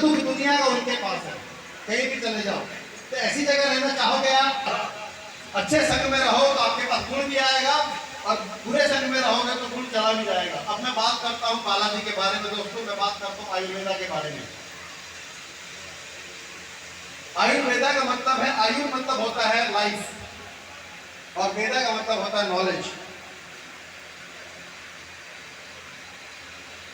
दुख दुनिया का उनके पास है, कहीं भी चले जाओ। तो ऐसी जगह रहना चाहोगे आप? अच्छे संग में रहो तो आपके पास गुण भी आएगा, और बुरे संग में रहोगे तो गुण चला भी जाएगा। अब मैं बात करता हूँ बालाजी के बारे में दोस्तों, मैं बात करता हूँ आयुर्वेदा के बारे में। आयुर्वेदा का मतलब है, आयु मतलब होता है लाइफ, और वेदा का मतलब होता है नॉलेज।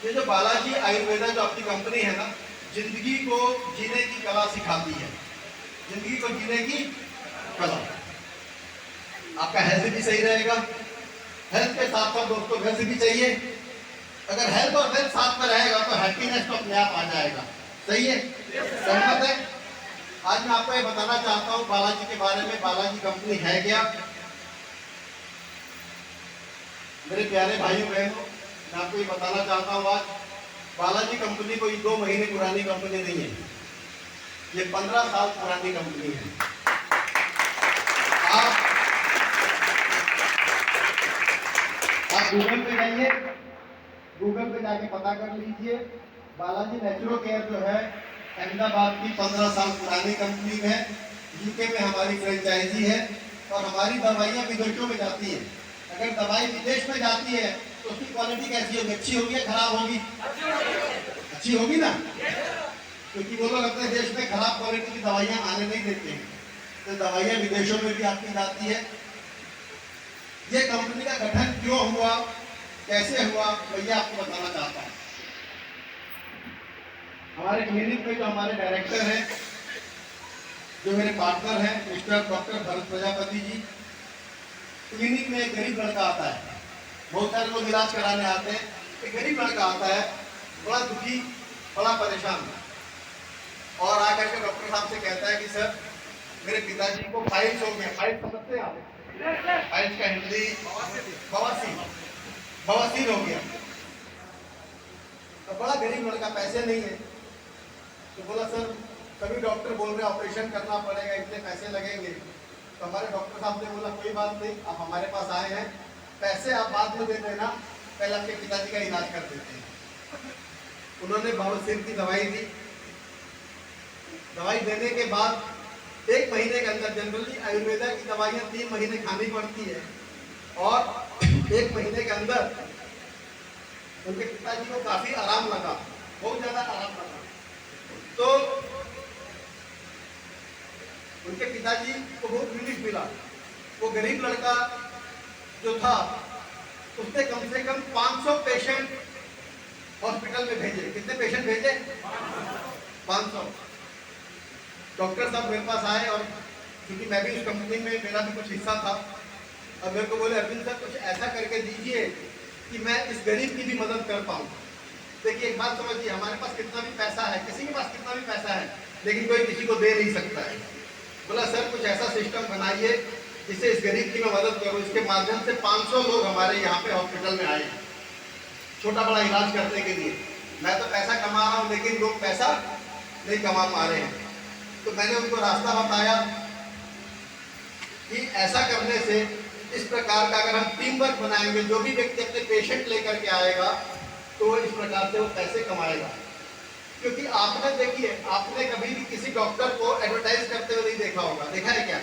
ये जो बालाजी आयुर्वेदा जो अपनी कंपनी है ना, जिंदगी को जीने की कला सिखाती है, जिंदगी को जीने की कला। आपका हेल्थ भी सही रहेगा, हेल्थ के साथ साथ दोस्तों वेल्थ भी चाहिए। अगर हेल्थ और वेल्थ साथ में रहेगा तो हैप्पीनेस तो अपने आप आ जाएगा। सही है, सहमत है? आज मैं आपको ये बताना चाहता हूँ बालाजी के बारे में। बालाजी कंपनी है क्या? मेरे प्यारे भाइयों बहनों, मैं आपको ये बताना चाहता हूँ आज, बालाजी कंपनी कोई 2 महीने पुरानी कंपनी नहीं है, ये 15 साल पुरानी कंपनी है। आप गूगल पे जाइए, गूगल पे जाके पता कर लीजिए, बालाजी नेचुरो केयर जो है अहमदाबाद की 15 साल पुरानी कंपनी है। यूके में हमारी फ्रेंचाइजी है, और हमारी दवाइयाँ विदेशों में जाती है। अगर दवाई विदेश में जाती है तो उसकी क्वालिटी कैसी होगी? अच्छी होगी या खराब होगी? अच्छी होगी ना, क्योंकि वो लोग अपने देश में खराब क्वालिटी की दवाइयाँ आने नहीं देते हैं, तो दवाइयाँ विदेशों में भी आपकी जाती है। ये कंपनी का गठन क्यों हुआ, कैसे हुआ, मैं ये आपको बताना चाहता हूँ। हमारे क्लिनिक में जो हमारे डायरेक्टर हैं, जो मेरे पार्टनर हैं, mister doctor Bharat Prajapati ji, clinic में एक गरीब लड़का आता है, बहुत सारे लोग इलाज कराने आते हैं। एक गरीब लड़का आता है, बड़ा दुखी, बड़ा परेशान, और आकर के डॉक्टर साहब से कहता है कि सर मेरे पिताजी को फाइल्स हो गया। फाइल्स समझते हैं आप? फाइल्स का हिंदी बवासीर, बवासीर हो गया। तो बड़ा गरीब लड़का, पैसे नहीं है, तो बोला सर सभी डॉक्टर बोल रहे ऑपरेशन करना पड़ेगा, इतने पैसे लगेंगे। तो हमारे डॉक्टर साहब ने बोला कोई बात नहीं, आप हमारे पास आए हैं, पैसे आप बाद में दे देना, पहले आपके पिताजी का इलाज कर देते हैं। उन्होंने बवासीर की दवाई दी। दवाई देने के बाद 1 महीने के अंदर, जनरली आयुर्वेदा की दवाइयाँ 3 महीने खानी पड़ती है, और 1 महीने के अंदर उनके पिताजी को काफी आराम लगा, बहुत ज्यादा आराम लगा। तो उनके पिताजी को बहुत रिलीफ मिला। वो गरीब लड़का जो था, उसने कम से कम 500 पेशेंट हॉस्पिटल में भेजे। कितने पेशेंट भेजे? 500। डॉक्टर साहब मेरे पास आए, और क्योंकि मैं भी उस कंपनी में, मेरा भी कुछ हिस्सा था, और मेरे को बोले अरविंद सर कुछ ऐसा करके दीजिए कि मैं इस गरीब की भी मदद कर पाऊँ। देखिए एक बात समझिए, हमारे पास कितना भी पैसा है, किसी के पास कितना भी पैसा है, लेकिन कोई किसी को दे नहीं सकता है। बोला सर कुछ ऐसा सिस्टम बनाइए जिससे इस गरीब की मैं मदद करूँ। इसके माध्यम से 500 लोग हमारे यहाँ पे हॉस्पिटल में आए छोटा बड़ा इलाज करने के लिए। मैं तो पैसा कमा रहा हूँ, लेकिन लोग पैसा नहीं कमा पा रहे हैं। तो मैंने उनको रास्ता बताया कि ऐसा करने से, इस प्रकार का अगर हम टीम वर्क बनाएंगे, जो भी व्यक्ति अपने पेशेंट लेकर के आएगा तो इस प्रकार से वो पैसे कमाएगा। क्योंकि आपने देखिए, आपने कभी भी किसी डॉक्टर को एडवर्टाइज करते हुए नहीं देखा होगा, देखा है क्या?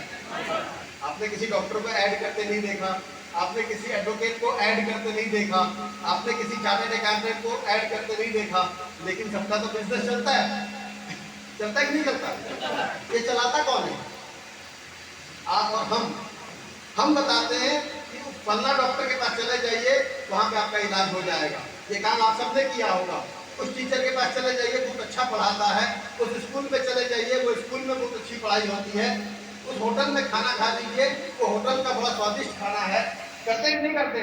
आपने किसी डॉक्टर को ऐड करते नहीं देखा, आपने किसी एडवोकेट को ऐड करते नहीं देखा, आपने किसी चार्टर्ड अकाउंटेंट को ऐड करते नहीं देखा, लेकिन सबका तो बिजनेस चलता है। चलता है कि नहीं चलता? ये चलाता कौन है? आप और हम बताते हैं कि फलना डॉक्टर के पास चले जाइए, वहां पे आपका इलाज हो जाएगा। ये काम आप सबने किया होगा। उस टीचर के पास चले जाइए, बहुत अच्छा पढ़ाता है। उस स्कूल पे चले जाइए, वो स्कूल में बहुत अच्छी पढ़ाई होती है। उस होटल में खाना खा लीजिए, वो होटल का बड़ा स्वादिष्ट खाना है। करते कि नहीं करते?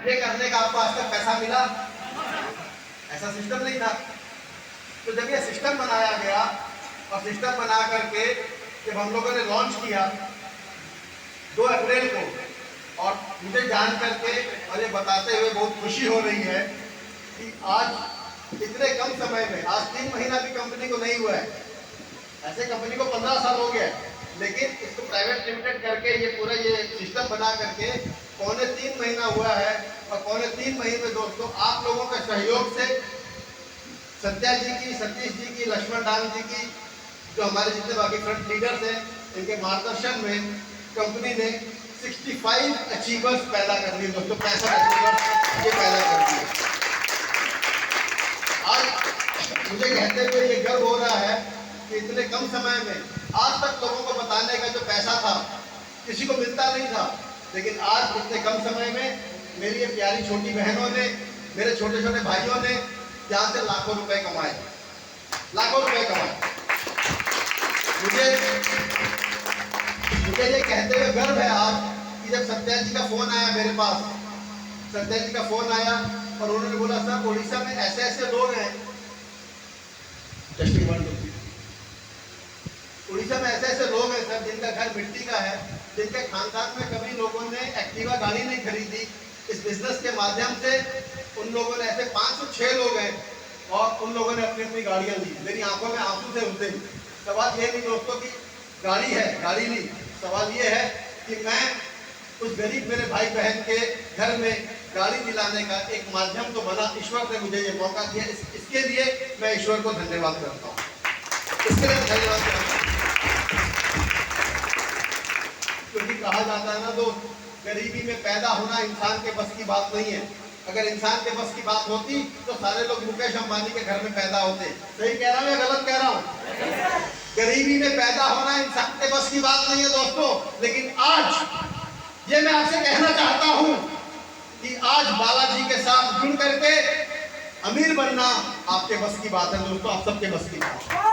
ये करने का आपको आज तक पैसा मिला? ऐसा सिस्टम नहीं था। तो जब ये सिस्टम बनाया गया, और सिस्टम बना करके जब हम लोगों ने लॉन्च किया 2 अप्रैल को, और मुझे जान करके और ये बताते हुए बहुत खुशी हो रही है कि आज इतने कम समय में, आज 3 महीना भी कंपनी को नहीं हुआ है, ऐसे कंपनी को 15 साल हो गया, लेकिन इसको प्राइवेट लिमिटेड करके ये पूरा ये सिस्टम बना करके 3.25 महीना हुआ है। और 3.25 महीने में दोस्तों आप लोगों के सहयोग से सत्या जी की, सतीश जी की, लक्ष्मण डांग जी की, जो हमारे जितने बाकी फ्रंट लीडर्स हैं, इनके मार्गदर्शन में कंपनी ने 65 अचीवर्स पैदा कर दिए दोस्तों। 65 अचीवर्स ये पैदा कर दिए। आज मुझे कहते हुए ये गर्व हो रहा है कि इतने कम समय में आज तक लोगों को बताने का जो पैसा था किसी को मिलता नहीं था, लेकिन आज इतने कम समय में मेरी ये प्यारी छोटी बहनों ने, मेरे छोटे छोटे भाइयों ने यहाँ से लाखों रुपए कमाए, लाखों रुपए कमाए। मुझे ये कहते हुए गर्व है आज कि जब सत्या जी का फोन आया मेरे पास, सत्या जी का फोन आया और उन्होंने बोला सर उड़ीसा में ऐसे ऐसे लोग हैं, उड़ीसा में ऐसे ऐसे लोग हैं सर जिनका घर मिट्टी का है, जिनके खानदान में कभी लोगों ने एक्टिवा गाड़ी नहीं खरीदी। इस बिजनेस के माध्यम से उन लोगों ने, ऐसे 506 लोग हैं और उन लोगों ने अपनी अपनी गाड़ियां ली। मेरी आंखों में आंसू थे उस दिन। सवाल ये नहीं दोस्तों कि गाड़ी है, गाड़ी ली, सवाल ये है कि मैं उस गरीब मेरे भाई बहन के घर में गाड़ी दिलाने का एक माध्यम तो बना। ईश्वर ने मुझे ये मौका दिया, इसके लिए मैं ईश्वर को धन्यवाद करता हूँ, इसके लिए धन्यवाद करता हूँ। क्योंकि कहा जाता है ना दोस्त, गरीबी में पैदा होना इंसान के बस की बात नहीं है। अगर इंसान के बस की बात होती तो सारे लोग मुकेश अंबानी के घर में पैदा होते। सही कह रहा हूँ या गलत कह रहा हूँ? गरीबी में पैदा होना इंसान के बस की बात नहीं है दोस्तों। लेकिन आज ये मैं आपसे कहना चाहता हूँ कि आज बालाजी के साथ जुड़ करके अमीर बनना आपके बस की बात है दोस्तों, आप सबके बस की बात है।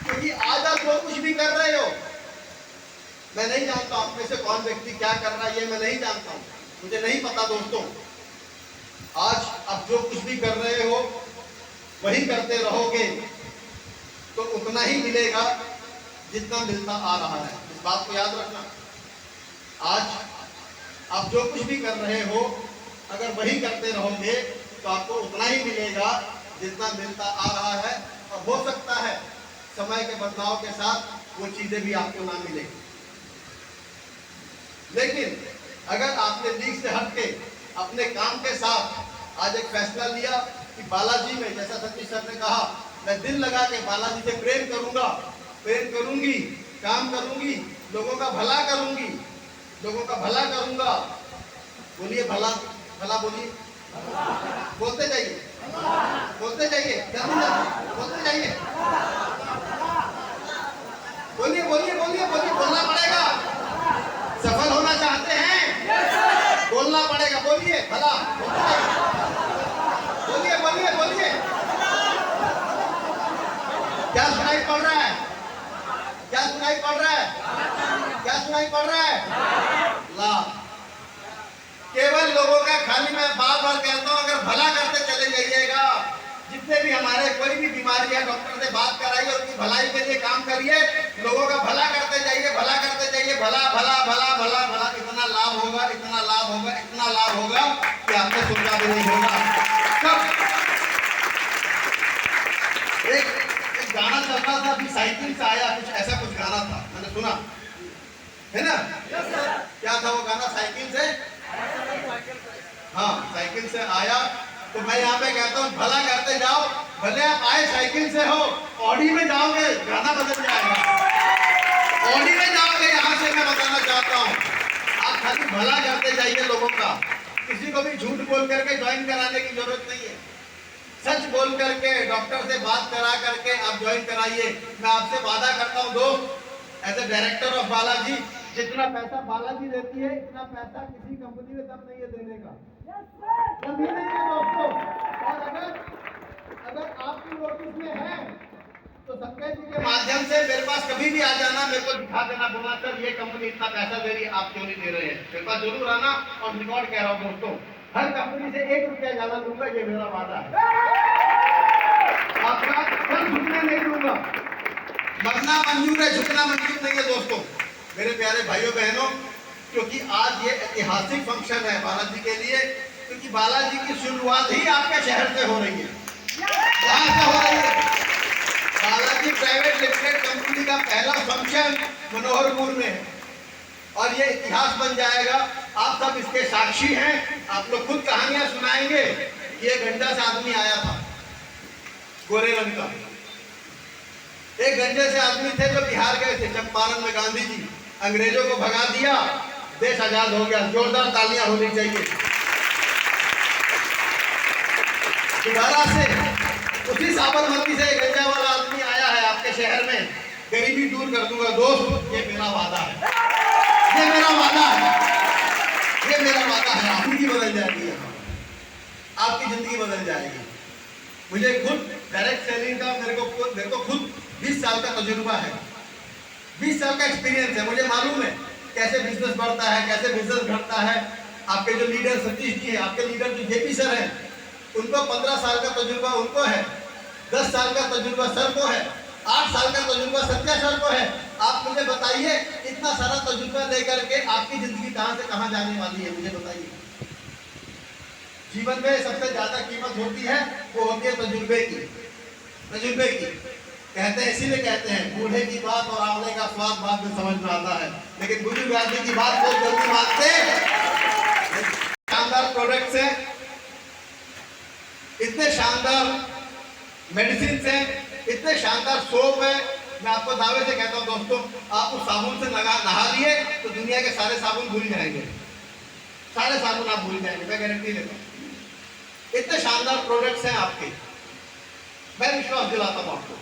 क्योंकि आज आप जो कुछ भी कर रहे हो, मैं नहीं जानता आप में से कौन व्यक्ति क्या कर रहा है, ये मैं नहीं जानता हूं, मुझे नहीं पता दोस्तों। आज आप जो कुछ भी कर रहे हो वही करते रहोगे तो उतना ही मिलेगा जितना मिलता आ रहा है। इस बात को याद रखना। आज आप जो कुछ भी कर रहे हो अगर वही करते रहोगे तो आपको उतना ही मिलेगा जितना मिलता आ रहा है। और हो सकता है समय के बदलाव के साथ वो चीजें भी आपको ना मिलेगी। लेकिन अगर आपने लीग से हटके अपने काम के साथ आज एक फैसला लिया कि बालाजी में, जैसा सतीश सर ने कहा, मैं दिल लगा के बालाजी से प्रेम करूंगा, प्रेम करूंगी, काम करूंगी, लोगों का भला करूंगी, लोगों का भला करूंगा। बोलिए भला, भला बोलिए, बोलते जाइए, बोलते जाइए, जल्दी जल्दी बोलते जाइए, बोलिए बोलिए बोलिए बोलिए, बोलना पड़ेगा। सफल होना चाहते हैं, बोलना पड़ेगा, बोलिए भला, बोलिए बोलिए बोलिए। क्या सुनाई पड़ रहा है? क्या सुनाई पड़ रहा है? क्या सुनाई पड़ रहा है? ला केवल लोगों का, खाली मैं बार बार कहता हूं, अगर भला करते चले जाइएगा, जितने भी हमारे कोई भी बीमारी है डॉक्टर से बात कराइए, उनकी भलाई के लिए काम करिए, लोगों का भला करते जाइए, भला करते जाइए, भला भला भला भला भला, इतना लाभ होगा, इतना लाभ होगा, इतना लाभ होगा कि आपने सुनना भी नहीं होगा। सब एक गाना चल रहा था अभी, साइकिल से आया, कुछ ऐसा कुछ गाना था, मैंने सुना है ना? क्या था वो गाना? साइकिल से, हाँ साइकिल से आया। तो मैं यहाँ पे कहता हूँ भला करते जाओ, भले आप आए साइकिल से हो, ऑडी में जाओगे गाना बदल जाएगा, ऑडी में जाओगे। यहाँ से मैं बताना चाहता हूँ, आप खाली भला करते जाइए लोगों का, किसी को भी झूठ बोल करके ज्वाइन कराने की जरूरत नहीं है। सच बोल करके, डॉक्टर से बात करा करके आप ज्वाइन कराइए। मैं आपसे वादा करता हूँ दोस्त, as a director of Balaji, जितना पैसा बालाजी देती है इतना पैसा किसी कंपनी में तब नहीं है देने का, कभी नहीं है दोस्तों। और अगर आपकी नोटिस में है तो संकेत जी के माध्यम से मेरे पास कभी भी आ जाना, मेरे को दिखा देना, बोला सर ये कंपनी इतना पैसा दे रही है, आप क्यों नहीं दे रहे हैं। मेरे पास जरूर आना, और रिकॉर्ड कह रहा हूँ दोस्तों, हर कंपनी से 1 रुपया ज्यादा दूंगा, ये मेरा वादा है। आपका कल झुकने नहीं दूंगा, मरना मंजूर है, झुकना मंजूर नहीं है दोस्तों, मेरे प्यारे भाइयों बहनों। क्योंकि आज ये ऐतिहासिक फंक्शन है बालाजी के लिए, क्योंकि बालाजी की शुरुआत ही आपके शहर से हो रही है। कहाँ से हो रही है? बालाजी प्राइवेट लिमिटेड कंपनी का पहला फंक्शन मनोहरपुर में है, और ये इतिहास बन जाएगा। आप सब इसके साक्षी हैं, आप लोग खुद कहानियां सुनाएंगे कि एक गंजा सा आदमी आया था, गोरे रंग का। एक गंजे से आदमी थे जो बिहार गए थे चंपारण में, गांधी जी अंग्रेजों को भगा दिया, देश आजाद हो गया। जोरदार तालियां होनी चाहिए। दोबारा से उसी साबरमती से एक गंजा वाला आदमी आया है आपके शहर में, गरीबी दूर कर दूंगा। दोस्त, ये मेरा वादा है, ये मेरा वादा है, ये मेरा वादा है। आपकी जिंदगी बदल जाएगी, आपकी जिंदगी बदल जाएगी। मुझे खुद डायरेक्ट सेलिंग का मेरे को खुद 20 साल का तजुर्बा है, 20 साल का एक्सपीरियंस है। मुझे मालूम है कैसे बिजनेस बढ़ता है, कैसे बिजनेस घटता है। आपके जो लीडर सतीश जी है, आपके लीडर जो जेपी सर है, उनको 15 साल का तजुर्बा उनको है, 10 साल का तजुर्बा सर को है, 8 साल का तजुर्बा सत्या सर को है। आप मुझे बताइए, इतना सारा तजुर्बा लेकर के आपकी जिंदगी कहां से कहां जाने वाली है, मुझे बताइए। जीवन में सबसे ज्यादा कीमत होती है, वो होती है तजुर्बे की। तजुर्बे की कहते हैं, इसीलिए कहते हैं बूढ़े की बात और आंवले का स्वाद बाद में समझ में आता है, लेकिन बुजुर्ग आदमी की बात बहुत जल्दी मानते हैं। शानदार प्रोडक्ट्स हैं, इतने शानदार मेडिसिन है, इतने शानदार सोप है। मैं आपको दावे से कहता हूं दोस्तों, आप उस साबुन से नहा लिए तो दुनिया के सारे साबुन भूल जाएंगे, सारे साबुन आप भूल जाएंगे, मैं गारंटी देता हूं। इतने शानदार प्रोडक्ट्स हैं आपके, मैं विश्वास दिलाता हूं आपको।